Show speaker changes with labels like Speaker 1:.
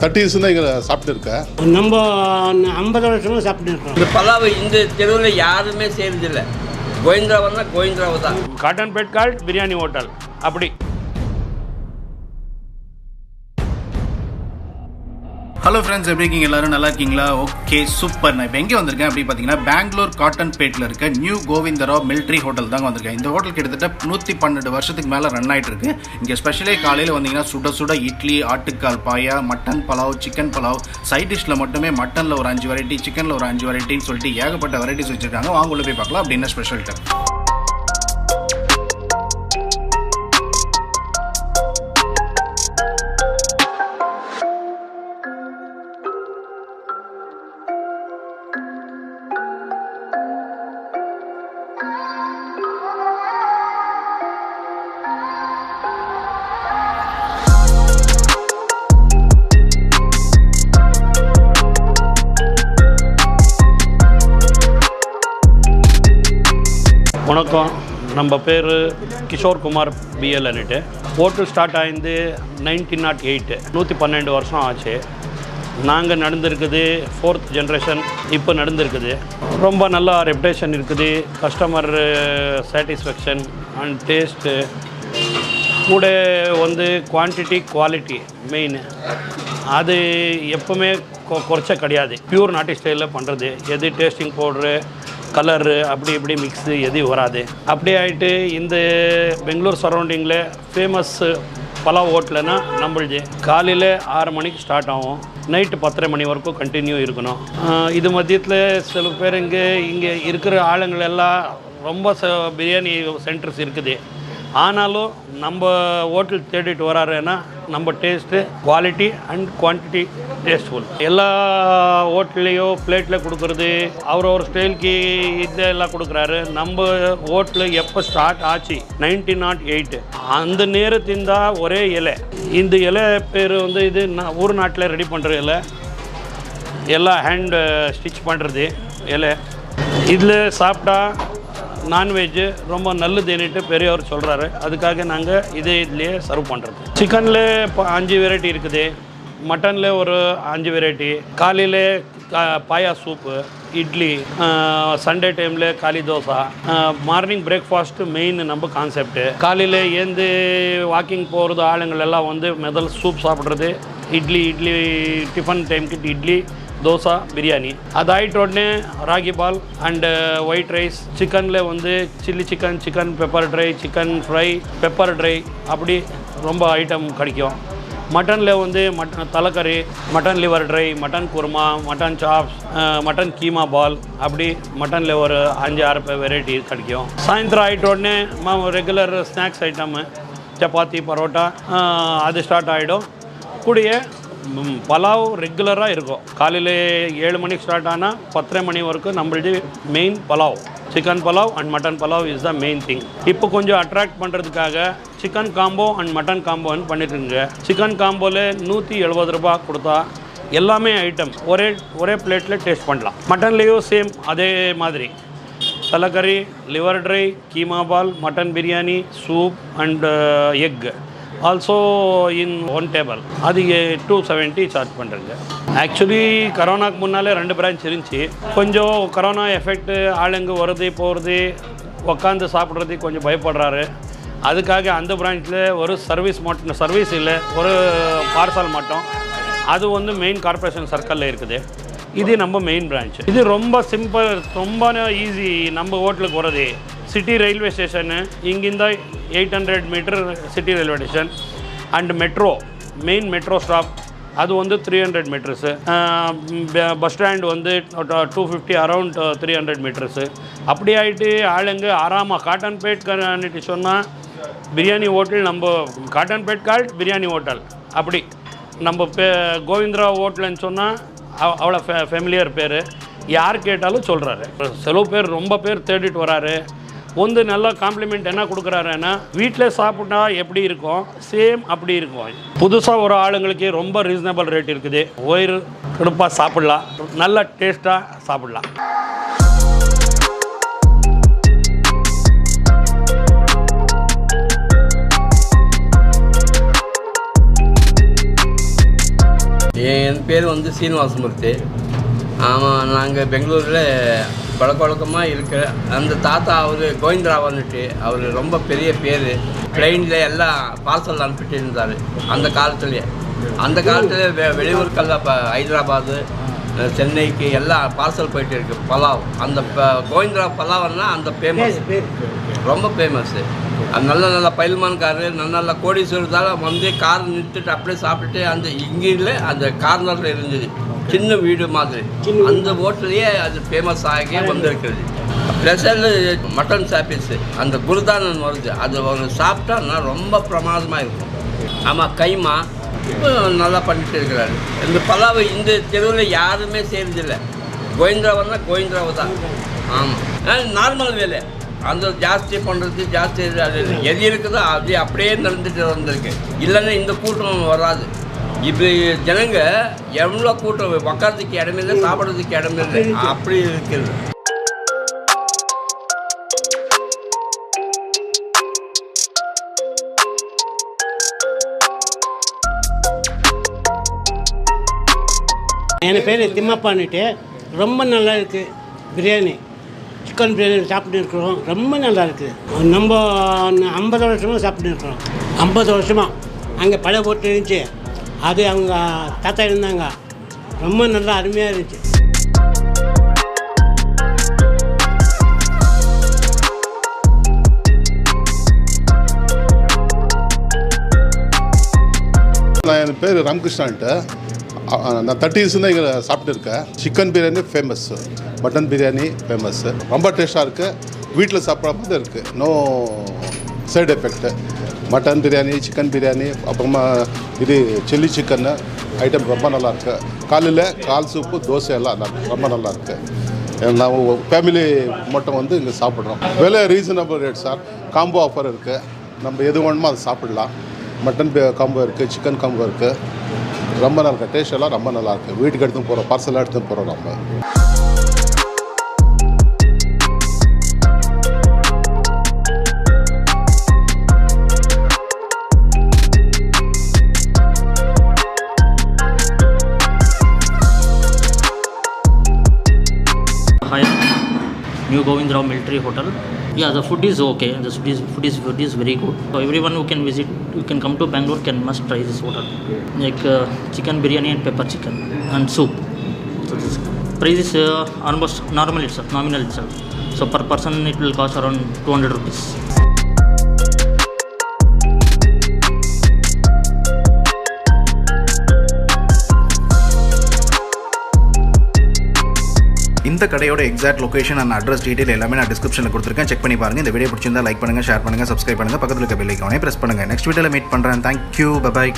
Speaker 1: 30s தான் இங்கே சாப்பிட்டு இருக்கேன்.
Speaker 2: நம்ம 50 வருஷமாக சாப்பிட்டு இருக்கோம்.
Speaker 3: இந்த பலாவை இந்த தெருவில் யாருமே செய்யறதில்லை. கோவிந்தராவ் தான் கோவிந்தராவ் தான்.
Speaker 4: காட்டன்பேட் கால்ட் பிரியாணி ஹோட்டல் அப்படி.
Speaker 5: ஹலோ ஃப்ரெண்ட்ஸ், எப்படி இருக்கீங்க? எல்லாரும் நல்லா இருக்கீங்களா? Okay, super. நான் இப்போ எங்கே வந்திருக்கேன் அப்படி பார்த்தீங்கன்னா பெங்களூர் காட்டன்பேட்டில் இருக்க நியூ கோவிந்தராவ் மிலிட்ரி ஹோட்டல் தாங்க வந்திருக்கேன். இந்த ஹோட்டல் கிட்டத்தட்ட 112 வருஷத்துக்கு மேலே ரன் ஆகிட்டு இருக்கு. இங்கே ஸ்பெஷலே காலையில் வந்தீங்கன்னா சுட சுட இட்லி, ஆட்டுக்கால் paya, mutton pulao, chicken pulao, side டிஷ்ஷில் மட்டுமே மட்டனில் ஒரு 5 வெரைட்டி, சிக்கனில் ஒரு 5 வெரைட்டின்னு சொல்லிட்டு ஏகப்பட்ட வெரைட்டிஸ் வச்சுருக்காங்க. வாங்க உள்ள போய் பார்க்கலாம் அப்படி என்ன ஸ்பெஷல்ட்டு.
Speaker 4: வணக்கம், நம்ம பேர் கிஷோர் குமார் பிஎல்ன்னுட்டு. ஹோட்டல் ஸ்டார்ட் ஆகிருந்து 1908, 112 வருஷம் ஆச்சு. நாங்கள் நடந்திருக்குது 4th ஜென்ரேஷன் இப்போ நடந்திருக்குது. ரொம்ப நல்லா ரெப்டேஷன் இருக்குது. கஸ்டமர் சாட்டிஸ்ஃபேக்ஷன் அண்ட் டேஸ்ட்டு கூட குவான்டிட்டி குவாலிட்டி மெயின். அது எப்போவுமே குறைச்ச கிடையாது. பியூர் நாட்டி ஸ்டைலில் பண்ணுறது. எது டேஸ்டிங் பவுட்ரு, கலரு அப்படி இப்படி மிக்ஸு எதுவும் வராது. அப்படி ஆகிட்டு இந்த பெங்களூர் சரௌண்டிங்கில் ஃபேமஸ் பலாவ் ஹோட்டல்னா நம்மளுது காலையில் 6 மணிக்கு ஸ்டார்ட் ஆகும், நைட்டு 10:30 மணி வரைக்கும் கண்டினியூ இருக்கணும். இது மத்தியத்தில் சில பேர் இங்கே இருக்கிற ஆளுங்களெல்லாம் ரொம்ப பிரியாணி சென்டர்ஸ் இருக்குது. ஆனாலும் நம்ம ஹோட்டல் தேடிட்டு வராருன்னா நம்ம taste quality and quantity tasteful. எல்லா ஹோட்டல்லையோ பிளேட்டில் கொடுக்குறது ஒரு ஸ்டைலுக்கு இதெல்லாம் கொடுக்குறாரு. நம்ம ஹோட்டலு எப்போ ஸ்டார்ட் ஆச்சு 1908. அந்த நேரத்தின் தான் ஒரே இலை. இந்த இலை பேர் இது ஊர் நாட்டில் ரெடி பண்ணுற இலை, எல்லாம் ஹேண்ட் ஸ்டிச் பண்ணுறது இலை. இதில் சாப்பிட்டா நான்வெஜ்ஜு ரொம்ப நல்லதுன்னுட்டு பெரியவர் சொல்கிறாரு. அதுக்காக நாங்கள் இதுலேயே சர்வ் பண்ணுறது. சிக்கனில் இப்போ 5 வெரைட்டி இருக்குது, மட்டனில் ஒரு 5 வெரைட்டி, காலையில் பாயா சூப்பு, இட்லி, சண்டே டைமில் காலி தோசை, மார்னிங் பிரேக்ஃபாஸ்ட்டு மெயின் நம்ம கான்செப்ட்டு. காலையில் ஏந்து வாக்கிங் போகிறது ஆளுங்கள் எல்லாம் முதல் சூப் சாப்பிட்றது, இட்லி டிஃபன் டைமுக்கு இட்லி, தோசை, பிரியாணி. அது ஆகிட்ட உடனே ragi ball and white rice. சிக்கனில் chilli chicken, chicken pepper dry, chicken fry, pepper dry அப்படி ரொம்ப ஐட்டம் கிடைக்கும். மட்டனில் மட்டன் தலைக்கறி, mutton liver dry, mutton kurma, mutton chops, mutton keema ball அப்படி மட்டனில் ஒரு 5-6 வெரைட்டி கிடைக்கும். சாயந்தரம் ஆகிட்ட உடனே regular snacks item chapati, parotta அது ஸ்டார்ட் ஆகிடும். கூடிய பலாவ் ரெகுலராக இருக்கும். காலையில் 7 மணிக்கு ஸ்டார்ட் ஆனால் 10:30 மணி வரைக்கும் நம்மளது main pulao. Chicken pulao and mutton pulao is the main thing. இப்போ கொஞ்சம் அட்ராக்ட் பண்ணுறதுக்காக சிக்கன் காம்போ அண்ட் மட்டன் காம்போன்னு பண்ணிட்டுருங்க. சிக்கன் காம்போவில் 170 ரூபா கொடுத்தா எல்லாமே ஐட்டம் ஒரே பிளேட்டில் டேஸ்ட் பண்ணலாம். மட்டன்லேயும் சேம் அதே மாதிரி தலைக்கறி, liver dry, keema ball, mutton biryani, soup and egg also in 1 table. அது 270 சார்ஜ் பண்ணுறேங்க. ஆக்சுவலி கரோனாக்கு முன்னாலே 2 பிரான்ச் இருந்துச்சு. கொஞ்சம் கரோனா எஃபெக்ட் ஆளுங்க வருது போகிறது, உட்காந்து சாப்பிட்றது கொஞ்சம் பயப்படுறாரு. அதுக்காக அந்த பிரான்ச்சில் ஒரு சர்வீஸ் இல்லை, ஒரு பார்சல் மட்டும். அது மெயின் கார்பரேஷன் சர்க்கிளில் இருக்குது. இது நம்ம மெயின் பிரான்ச். இது ரொம்ப சிம்பிள், ரொம்ப ஈஸி. நம்ம ஹோட்டலுக்கு போகிறது சிட்டி ரயில்வே ஸ்டேஷனு, இங்கிருந்தா 800 meter city railway station and metro, main metro stop அது 300 meters. Bus stand 250 around 300 meters. அப்படி ஆகிட்டு ஆளுங்க ஆறாமல் காட்டன்பேட் சொன்னால் பிரியாணி ஹோட்டல் நம்ம காட்டன்பேட் கால்ட் பிரியாணி ஹோட்டல் அப்படி. நம்ம கோவிந்தராவ் ஹோட்டல்னு சொன்னால் அவ்வளோ ஃபெமிலியர் பேர், யார் கேட்டாலும் சொல்கிறாரு. சில பேர் ரொம்ப பேர் தேடிட்டு வராரு. நல்ல காம்ப்ளிமெண்ட் என்ன கொடுக்குறாருன்னா, வீட்டில் சாப்பிட்டா எப்படி இருக்கும் சேம் அப்படி இருக்கும். புதுசாக ஒரு ஆளுங்களுக்கு ரொம்ப ரீசனபிள் ரேட் இருக்குது. வயிறு கடுப்பாக சாப்பிட்லாம், நல்ல டேஸ்ட்டாக சாப்பிட்லாம்.
Speaker 3: என் பேர் வந்து சீனிவாசமூர்த்தி. ஆமாம், நாங்கள் பெங்களூரில் பழக்கமாக இருக்கிற அந்த தாத்தா அவர் கோவிந்தராவன்னுட்டு அவர் ரொம்ப பெரிய பேர். ட்ரெயினில் எல்லாம் பார்சல் அனுப்பிட்டு இருந்தார் அந்த காலத்துலேயே. அந்த காலத்தில் வெளியூருக்கெல்லாம் இப்போ ஹைதராபாது, சென்னைக்கு எல்லாம் பார்சல் போயிட்டு இருக்கு பலாவ். அந்த கோவிந்தரா பலாவன்னா அந்த ஃபேமஸ், ரொம்ப ஃபேமஸ்ஸு. அது நல்ல பயில்மான்காரு, நல்ல கோடீஸ்வரத்தால் வந்து கார் நிறுத்திட்டு அப்படியே சாப்பிட்டுட்டு அந்த இங்கில அந்த கார்னரில் இருந்தது சின்ன வீடு மாதிரி. அந்த ஹோட்டலையே அது ஃபேமஸ் ஆகி வந்திருக்கிறது. ஸ்பெஷல் மட்டன் சாப்பீஸு அந்த குருதானன் வருது, அது ஒரு சாப்பிட்டா ரொம்ப பிரமாதமாக இருக்கும். ஆமாம், கைமா நல்லா பண்ணிட்டு இருக்கிறாரு. இந்த பலாவை இந்த தெருவில் யாருமே செய்கிறதில்லை. கோவிந்தராவன்னா கோவிந்தராவு தான். ஆமாம், நார்மல் வேலை. அந்த ஜாஸ்தி பண்ணுறது ஜாஸ்தி அது எது இருக்குதோ அது அப்படியே நடந்துட்டு வந்திருக்கு. இல்லைன்னா இந்த கூட்டம் வராது. இப்போ ஜனங்க எவ்வளோ கூட்டம், உட்காரத்துக்கு இடமில்லை, சாப்பிட்றதுக்கு இடமில்லை, அப்படி இருக்குது.
Speaker 2: என் பேர் திம்மப்பான்னுட்டு. ரொம்ப நல்லா இருக்குது பிரியாணி. சிக்கன் பிரியாணி சாப்பிட்டு இருக்கிறோம், ரொம்ப நல்லா இருக்குது. நம்ம 50 வருஷமாக சாப்பிட்டு இருக்கிறோம். 50 வருஷமாக அங்கே பழைய போட்டு இருந்துச்சு, அது அவங்க தாத்தா இருந்தாங்க. ரொம்ப நல்லா அருமையாக இருந்துச்சு.
Speaker 1: என் பேர் ராமகிருஷ்ணான்ட்டு. நான் 30 தான் இங்கே சாப்பிட்டுருக்கேன். Chicken biryani famous, mutton biryani famous, ரொம்ப டேஸ்ட்டாக இருக்குது. வீட்டில் சாப்பிட்ற மாதிரி இருக்குது, no side effect. Mutton biryani, chicken biryani, அப்புறமா இது சில்லி சிக்கன்னு ஐட்டம் ரொம்ப நல்லாயிருக்கு. காலையில் கால் சூப்பு, தோசை எல்லாம் ரொம்ப நல்லாயிருக்கு. நான் ஃபேமிலி மட்டும் வந்து இங்கே சாப்பிட்றோம். விலை reasonable rate sir. Combo offer இருக்குது, நம்ம எது வேணுமோ அதை சாப்பிட்லாம். மட்டன் காம்போ இருக்குது, சிக்கன் காம்போ இருக்குது. ரொம்ப நல்லா இருக்குது, டேஸ்ட் எல்லாம் ரொம்ப நல்லாயிருக்கு. வீட்டுக்கு எடுத்துன்னு போகிறோம், பார்சலாக எடுத்துன்னு போகிறோம் நம்ம.
Speaker 6: Hi, New Govindra Military Hotel. Yeah, the food is okay. The food is very good. So everyone who can visit, who can come to Bangalore, can must try this hotel. Like chicken biryani and pepper chicken and soup. So this price is almost nominal itself. So per person it will cost around 200 rupees.
Speaker 5: இந்த கடையோட exact location and address detail எல்லாமே நான் டிஸ்கிரிப்ஷனில் கொடுத்துருக்கேன். Check பண்ணி பாருங்கள். இந்த video பிடிச்சிருந்தா லைக் பண்ணுங்கள், ஷேர் பண்ணுங்கள், சப்ஸ்கிரைப் பண்ணுங்கள், பக்கத்தில் இருக்க பெல் ஐகானை பிரஸ் பண்ணுங்கள். நெக்ஸ்ட் வீடியோவில் மீட் பண்ணுறேன். Thank you, by.